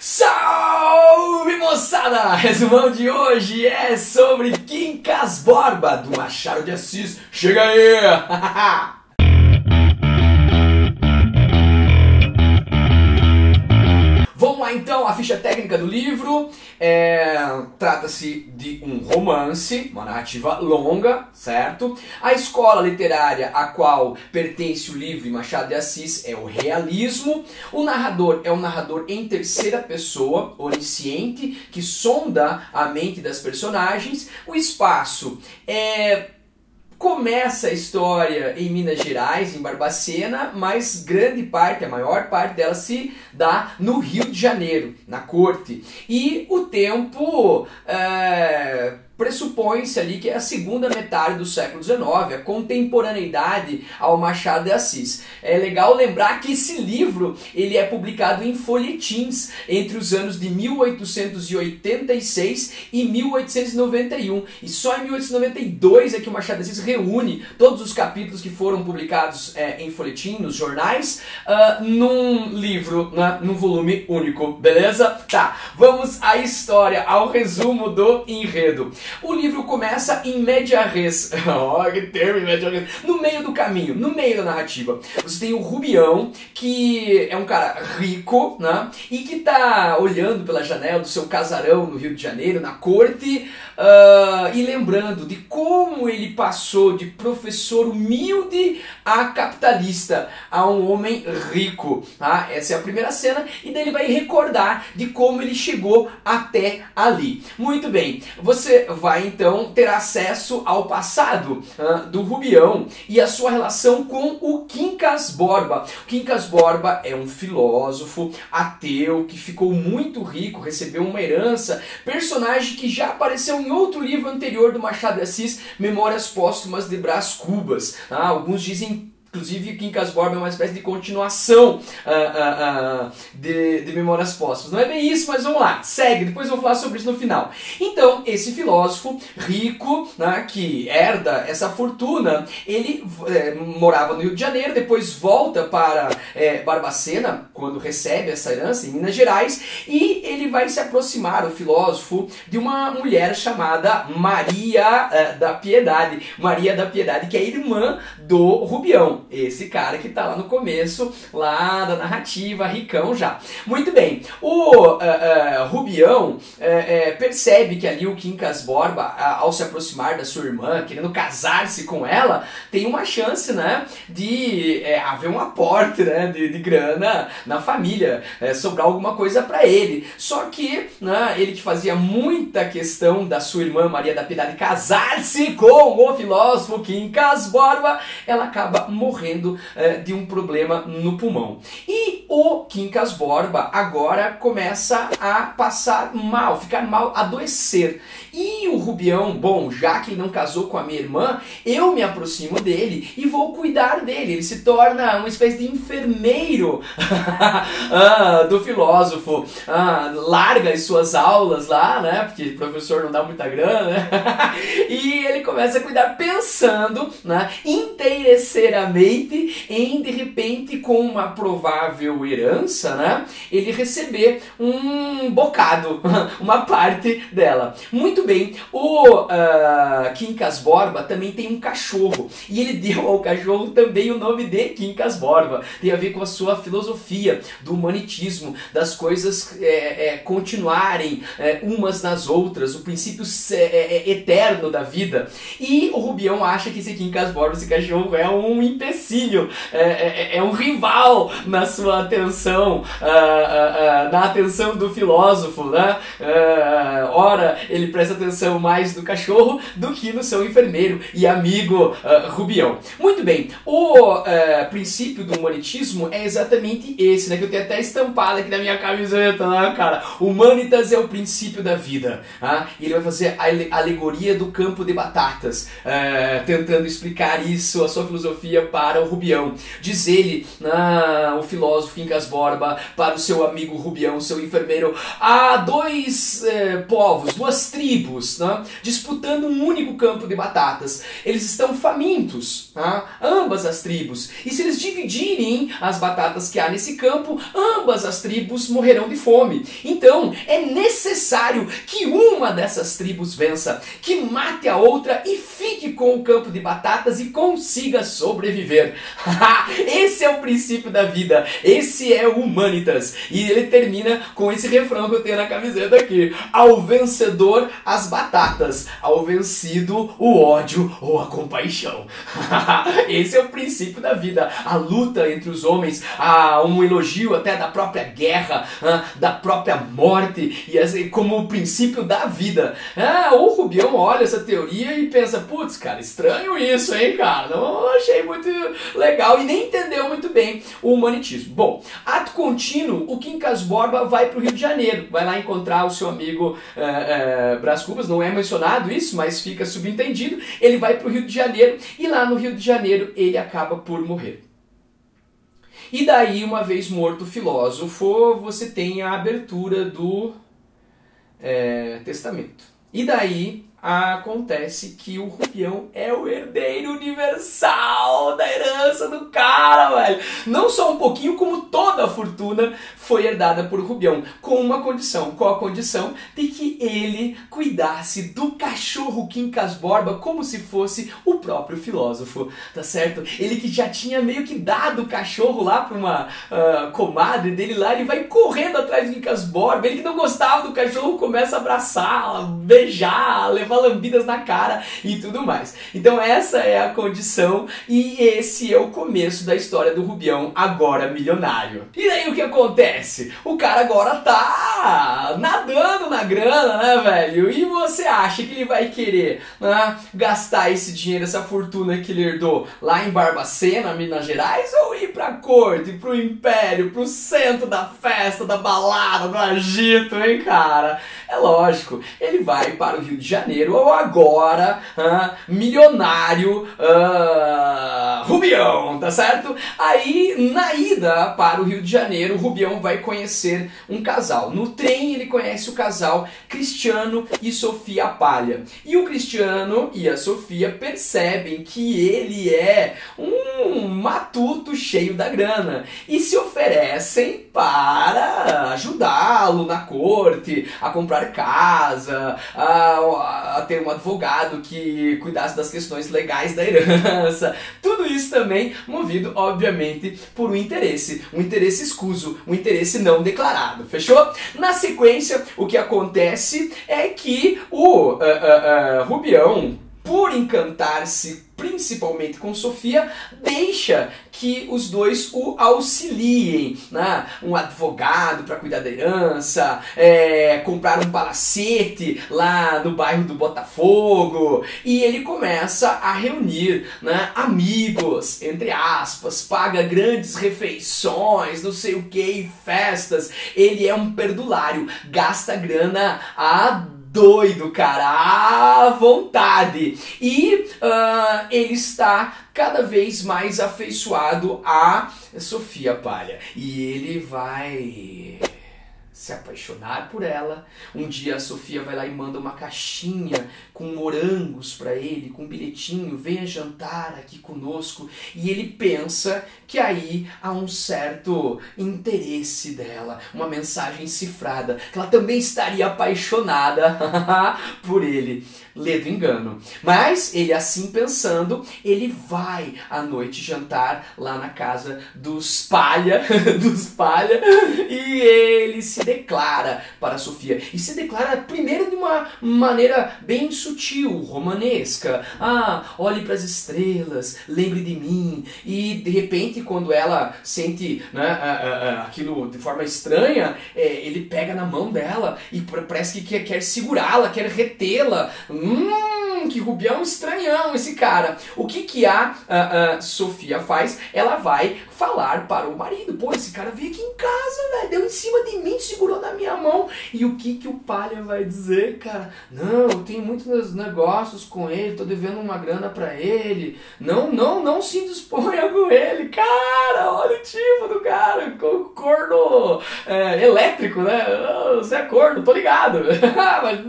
Salve, moçada! Resumão de hoje é sobre Quincas Borba, do Machado de Assis. Chega aí! Vamos lá então, a ficha técnica do livro. Trata-se de um romance, uma narrativa longa, certo? A escola literária a qual pertence o livro de Machado de Assis é o realismo. O narrador é um narrador em terceira pessoa, onisciente, que sonda a mente das personagens. O espaço começa a história em Minas Gerais, em Barbacena, mas grande parte, a maior parte dela se dá no Rio de Janeiro, na corte. E o tempo pressupõe-se ali que é a segunda metade do século XIX, a contemporaneidade ao Machado de Assis. É legal lembrar que esse livro ele é publicado em folhetins entre os anos de 1886 e 1891. E só em 1892 é que o Machado de Assis reúne todos os capítulos que foram publicados em folhetim, nos jornais, num livro, num volume único, beleza? Tá, vamos à história, ao resumo do enredo. O livro começa em media res, que termo em media res, no meio do caminho, no meio da narrativa. Você tem o Rubião, que é um cara rico, né? E que tá olhando pela janela do seu casarão no Rio de Janeiro, na corte, e lembrando de como ele passou de professor humilde a capitalista, a um homem rico. Tá? Essa é a primeira cena, e daí ele vai recordar de como ele chegou até ali. Muito bem, você vai então ter acesso ao passado do Rubião e a sua relação com o Quincas Borba. O Quincas Borba é um filósofo ateu que ficou muito rico, recebeu uma herança, personagem que já apareceu em outro livro anterior do Machado de Assis, Memórias Póstumas de Brás Cubas. Alguns dizem inclusive, Quincas Borba é uma espécie de continuação de Memórias Póstumas. Não é bem isso, mas vamos lá, segue, depois eu vou falar sobre isso no final. Então, esse filósofo rico, né, que herda essa fortuna, ele morava no Rio de Janeiro, depois volta para Barbacena, quando recebe essa herança, em Minas Gerais, e ele vai se aproximar, o filósofo, de uma mulher chamada Maria da Piedade. Maria da Piedade, que é irmã do Rubião. Esse cara que tá lá no começo, lá da narrativa, ricão já. Muito bem, o Rubião percebe que ali o Quincas Borba, ao se aproximar da sua irmã, querendo casar-se com ela, tem uma chance, né, de haver um aporte, né, de grana na família, sobrar alguma coisa para ele. Só que, né, ele que fazia muita questão da sua irmã Maria da Piedade casar-se com o filósofo Quincas Borba, ela acaba morrendo de um problema no pulmão. E o Quincas Borba agora começa a passar mal, ficar mal, adoecer. E o Rubião, bom, já que ele não casou com a minha irmã, eu me aproximo dele e vou cuidar dele. Ele se torna uma espécie de enfermeiro do filósofo. Larga as suas aulas lá, né? Porque o professor não dá muita grana, né? E ele começa a cuidar pensando, né, interesseiramente em, de repente, com uma provável herança, né, ele receber um bocado, uma parte dela. Muito bem, o Quincas Borba também tem um cachorro, e ele deu ao cachorro também o nome de Quincas Borba. Tem a ver com a sua filosofia do humanitismo, das coisas continuarem umas nas outras, o princípio eterno da vida. E o Rubião acha que esse Quincas Borba, esse cachorro, é um empecilho, é um rival na sua atenção, na atenção do filósofo, né? Ora, ele presta atenção mais no cachorro do que no seu enfermeiro e amigo Rubião. Muito bem, o princípio do humanitismo é exatamente esse, né? Que eu tenho até estampado aqui na minha camiseta, né, cara? Humanitas é o princípio da vida. E ele vai fazer a alegoria do campo de batatas, tentando explicar isso a sua filosofia para o Rubião. Diz ele, o filósofo Quincas Borba, para o seu amigo Rubião, seu enfermeiro: há dois povos, duas tribos, disputando um único campo de batatas. Eles estão famintos, ambas as tribos. E se eles dividirem as batatas que há nesse campo, ambas as tribos morrerão de fome. Então, é necessário que uma dessas tribos vença, que mate a outra e fique com o campo de batatas e consiga sobreviver. Esse é o princípio da vida, esse é o Humanitas. E ele termina com esse refrão que eu tenho na camiseta aqui: ao vencedor as batatas, ao vencido o ódio ou a compaixão. Esse é o princípio da vida, a luta entre os homens, um elogio até da própria guerra, da própria morte, e assim, como o princípio da vida. O Rubião olha essa teoria e pensa: putz, cara, estranho isso, hein, cara? Não achei muito legal e nem entendeu muito bem o humanitismo. Bom, ato contínuo, o Quincas Borba vai para o Rio de Janeiro, vai lá encontrar o seu amigo Brás Cubas. Não é mencionado isso, mas fica subentendido. Ele vai para o Rio de Janeiro e lá no Rio de Janeiro ele acaba por morrer. E daí, uma vez morto o filósofo, você tem a abertura do testamento. E daí acontece que o Rubião é o herdeiro universal da herança do cara, velho. Não só um pouquinho, como toda a fortuna foi herdada por Rubião, com uma condição. Qual a condição? De que ele cuidasse do cachorro Quincas Borba como se fosse o próprio filósofo, tá certo? Ele que já tinha meio que dado o cachorro lá para uma comadre dele lá, ele vai correndo atrás do Quincas Borba. Ele que não gostava do cachorro começa a abraçar, beijar, levar lambidas na cara e tudo mais. Então essa é a condição e esse é o começo da história do Rubião, agora milionário. E daí o que acontece? O cara agora tá nadando na grana, né, velho? E você acha que ele vai querer gastar esse dinheiro, essa fortuna que ele herdou lá em Barbacena, Minas Gerais, ou ir pra corte, pro império, pro centro da festa, da balada, do agito, hein, cara? É lógico, ele vai para o Rio de Janeiro, ou agora, milionário Rubião, tá certo? Aí, na ida para o Rio de Janeiro, o Rubião vai conhecer um casal. No trem, ele conhece o casal Cristiano e Sofia Palha. E o Cristiano e a Sofia percebem que ele é um matuto cheio da grana e se oferecem para ajudá-lo na corte, a comprar casa, a ter um advogado que cuidasse das questões legais da herança. Tudo isso também movido, obviamente, por um interesse escuso, um interesse não declarado. Fechou? Na sequência, o que acontece é que o Rubião, por encantar-se principalmente com Sofia, deixa que os dois o auxiliem, né? Um advogado para cuidar da herança, comprar um palacete lá no bairro do Botafogo, e ele começa a reunir, né, amigos, entre aspas, paga grandes refeições, não sei o que, festas. Ele é um perdulário, gasta grana doido, cara, à vontade. E ele está cada vez mais afeiçoado a Sofia Palha. E ele vai se apaixonar por ela. Um dia a Sofia vai lá e manda uma caixinha com morangos para ele, com um bilhetinho: venha jantar aqui conosco. E ele pensa que aí há um certo interesse dela, uma mensagem cifrada, que ela também estaria apaixonada por ele. Ledo engano. Mas ele, assim pensando, ele vai à noite jantar lá na casa dos Palha, e ele se declara para a Sofia. E se declara primeiro de uma maneira bem sutil, romanesca. Olhe para as estrelas, lembre de mim. E de repente, quando ela sente, né, aquilo de forma estranha, ele pega na mão dela e parece que quer segurá-la, quer retê-la. Que Rubião estranhão esse cara. O que a Sofia faz? Ela vai falar para o marido: pô, esse cara veio aqui em casa, velho, deu em cima de mim, segurou na minha mão E o que o Palha vai dizer, cara? Não, eu tenho muitos negócios com ele, tô devendo uma grana pra ele. Não se disponha com ele. Cara, olha o tipo do cara, corno elétrico, né? Você é corno, tô ligado. Mas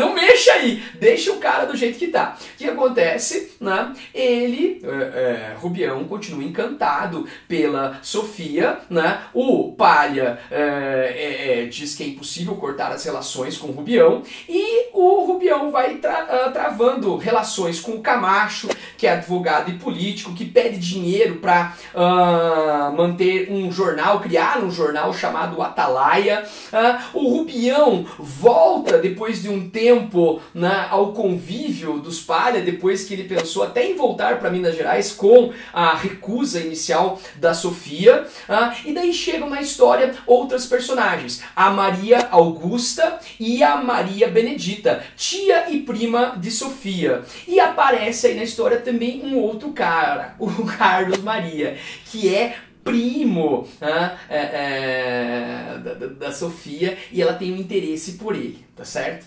não mexa aí, deixa o cara do jeito que tá. O que acontece, né? Ele, Rubião, continua encantado pela Sofia, né? O Palha diz que é impossível cortar as relações com o Rubião, e o Rubião vai travando relações com o Camacho, que é advogado e político, que pede dinheiro para manter um jornal, criar um jornal chamado Atalaia. O Rubião volta depois de um tempo, né, ao convívio dos Palha, depois que ele pensou até em voltar para Minas Gerais com a recusa inicial da Sofia. E daí chegam na história outras personagens, a Maria Augusta e a Maria Benedita, tia e prima de Sofia. E aparece aí na história também um outro cara, o Carlos Maria, que é primo da Sofia, e ela tem um interesse por ele, tá certo?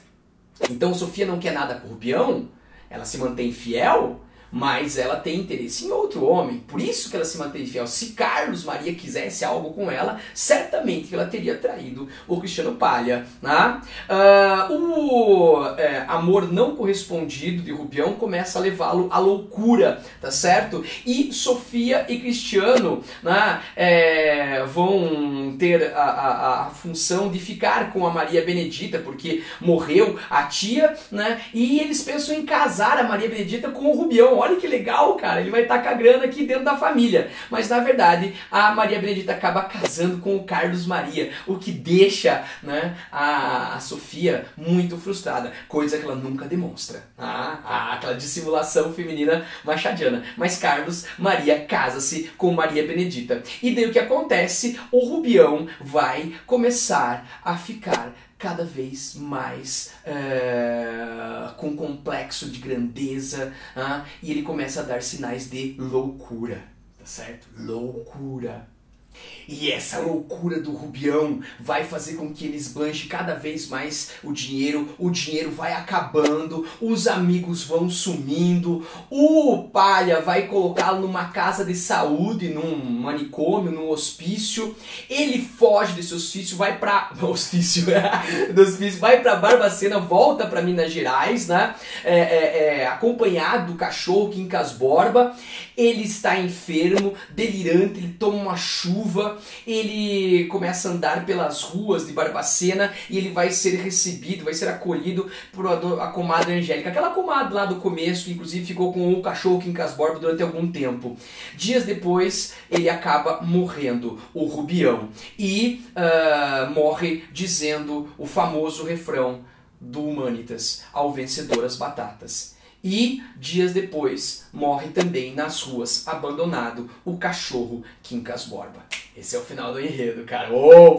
Então Sofia não quer nada com o Rubião, ela se mantém fiel, mas ela tem interesse em outro homem, por isso que ela se mantém fiel. Se Carlos Maria quisesse algo com ela, certamente ela teria traído o Cristiano Palha, né? O amor não correspondido de Rubião começa a levá-lo à loucura, tá certo? E Sofia e Cristiano, né, vão ter a função de ficar com a Maria Benedita, porque morreu a tia, né? E eles pensam em casar a Maria Benedita com o Rubião. Olha que legal, cara, ele vai estar com a grana aqui dentro da família. Mas na verdade a Maria Benedita acaba casando com o Carlos Maria, o que deixa, né, a Sofia muito frustrada, coisa que ela nunca demonstra. Aquela dissimulação feminina machadiana. Mas Carlos Maria casa-se com Maria Benedita. E daí o que acontece? O Rubião vai começar a ficar cada vez mais com complexo de grandeza, e ele começa a dar sinais de loucura, tá certo? Loucura. E essa loucura do Rubião vai fazer com que ele esbanje cada vez mais o dinheiro vai acabando, os amigos vão sumindo, o Palha vai colocá-lo numa casa de saúde, num manicômio, num hospício, ele foge desse hospício, vai pra Barbacena, volta pra Minas Gerais, né? Acompanhado do cachorro Quincas Borba. Ele está enfermo, delirante, ele toma uma chuva, ele começa a andar pelas ruas de Barbacena e ele vai ser recebido, vai ser acolhido por a comadre Angélica, aquela comadre lá do começo, que inclusive ficou com o cachorro Quincas Borba durante algum tempo. Dias depois, ele acaba morrendo, o Rubião, e morre dizendo o famoso refrão do Humanitas: ao vencedor as batatas. E dias depois morre também nas ruas, abandonado, o cachorro Quincas Borba. Esse é o final do enredo, cara.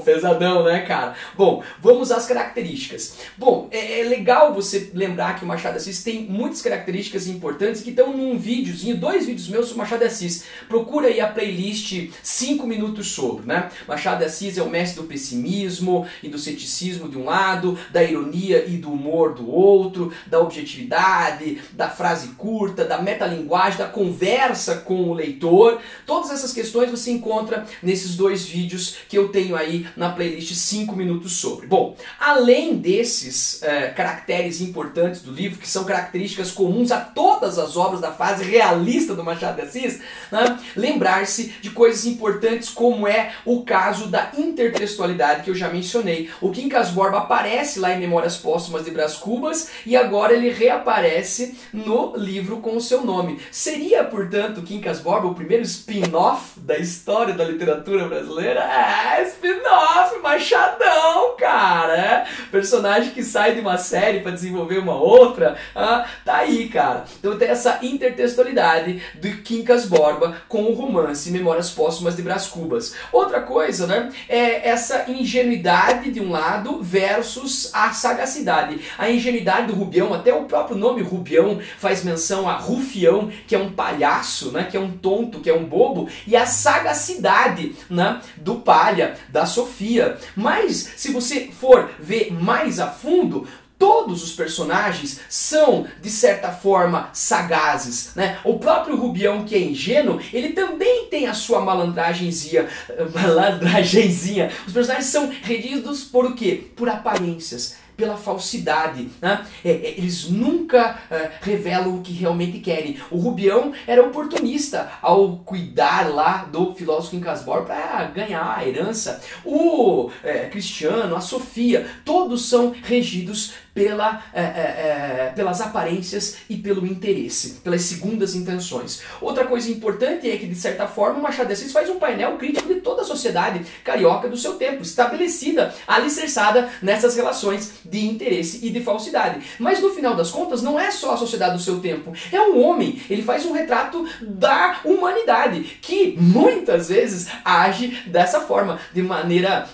Pesadão, né, cara? Bom, vamos às características. Bom, é legal você lembrar que o Machado de Assis tem muitas características importantes que estão num videozinho, 2 vídeos meus sobre Machado de Assis. Procura aí a playlist 5 minutos sobre, né? Machado de Assis é o mestre do pessimismo e do ceticismo de um lado, da ironia e do humor do outro, da objetividade, da frase curta, da metalinguagem, da conversa com o leitor. Todas essas questões você encontra nesses 2 vídeos que eu tenho aí na playlist 5 minutos sobre. Bom, além desses caracteres importantes do livro, que são características comuns a todas as obras da fase realista do Machado de Assis, né, lembrar-se de coisas importantes como é o caso da intertextualidade que eu já mencionei. O Quincas Borba aparece lá em Memórias Póstumas de Brás Cubas e agora ele reaparece no livro com o seu nome. Seria, portanto, Quincas Borba o primeiro spin-off da história da literatura brasileira? Spin-off, Machadão, cara! Personagem que sai de uma série para desenvolver uma outra, tá aí, cara. Então tem essa intertextualidade do Quincas Borba com o romance Memórias Póstumas de Brás Cubas. Outra coisa, né, é essa ingenuidade de um lado versus a sagacidade. A ingenuidade do Rubião, até o próprio nome Rubião faz menção a Rufião, que é um palhaço, né, que é um tonto, que é um bobo, e a sagacidade, né, do Palha, da Sofia. Mas se você for ver mais a fundo, todos os personagens são, de certa forma, sagazes, né? O próprio Rubião, que é ingênuo, ele também tem a sua malandragenzinha. Os personagens são regidos por o quê? Por aparências, pela falsidade, né? Eles nunca revelam o que realmente querem. O Rubião era oportunista ao cuidar lá do filósofo Quincas Borba para ganhar a herança. O Cristiano, a Sofia, todos são regidos pelas aparências e pelo interesse, pelas segundas intenções. Outra coisa importante é que, de certa forma, o Machado de Assis faz um painel crítico de toda a sociedade carioca do seu tempo, estabelecida, alicerçada nessas relações de interesse e de falsidade. Mas, no final das contas, não é só a sociedade do seu tempo, é um homem. Ele faz um retrato da humanidade, que muitas vezes age dessa forma, de maneira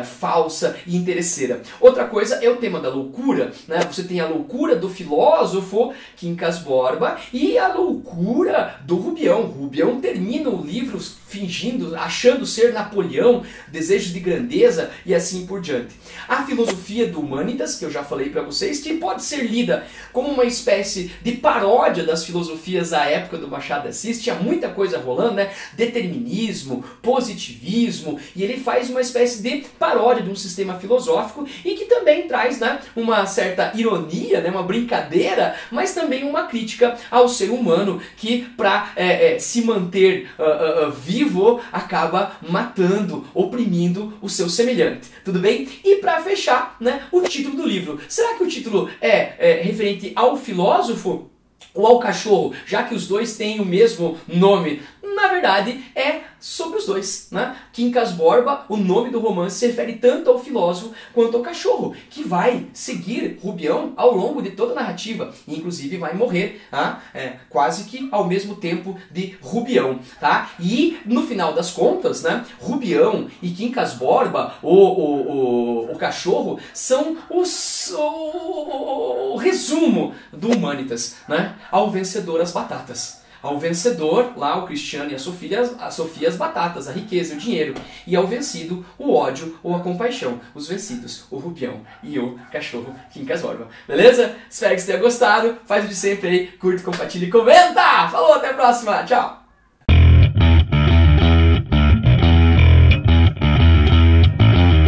falsa e interesseira. Outra coisa é o tema da loucura, né? Você tem a loucura do filósofo Quincas Borba e a loucura do Rubião. Rubião termina o livro fingindo, achando ser Napoleão, desejos de grandeza e assim por diante. A filosofia do Humanitas, que eu já falei para vocês, que pode ser lida como uma espécie de paródia das filosofias da época do Machado de Assis. Tinha muita coisa rolando, né? Determinismo, positivismo, e ele faz uma espécie de paródia de um sistema filosófico e que também traz, né, uma certa ironia, né, uma brincadeira, mas também uma crítica ao ser humano que, para se manter vivo, acaba matando, oprimindo o seu semelhante. Tudo bem? E para fechar, né, o título do livro. Será que o título é referente ao filósofo ou ao cachorro, já que os dois têm o mesmo nome? Na verdade, é sobre os dois, né? Quincas Borba, o nome do romance, se refere tanto ao filósofo quanto ao cachorro, que vai seguir Rubião ao longo de toda a narrativa, e inclusive vai morrer quase que ao mesmo tempo de Rubião, tá? E no final das contas, né, Rubião e Quincas Borba, o cachorro, são o resumo do Humanitas, né? Ao vencedor as batatas. Ao vencedor, lá o Cristiano e a Sofia as batatas, a riqueza, o dinheiro. E ao vencido, o ódio ou a compaixão. Os vencidos, o Rubião e o cachorro Quincas Borba. Beleza? Espero que você tenha gostado. Faz o de sempre aí, curte, compartilha e comenta! Falou, até a próxima! Tchau!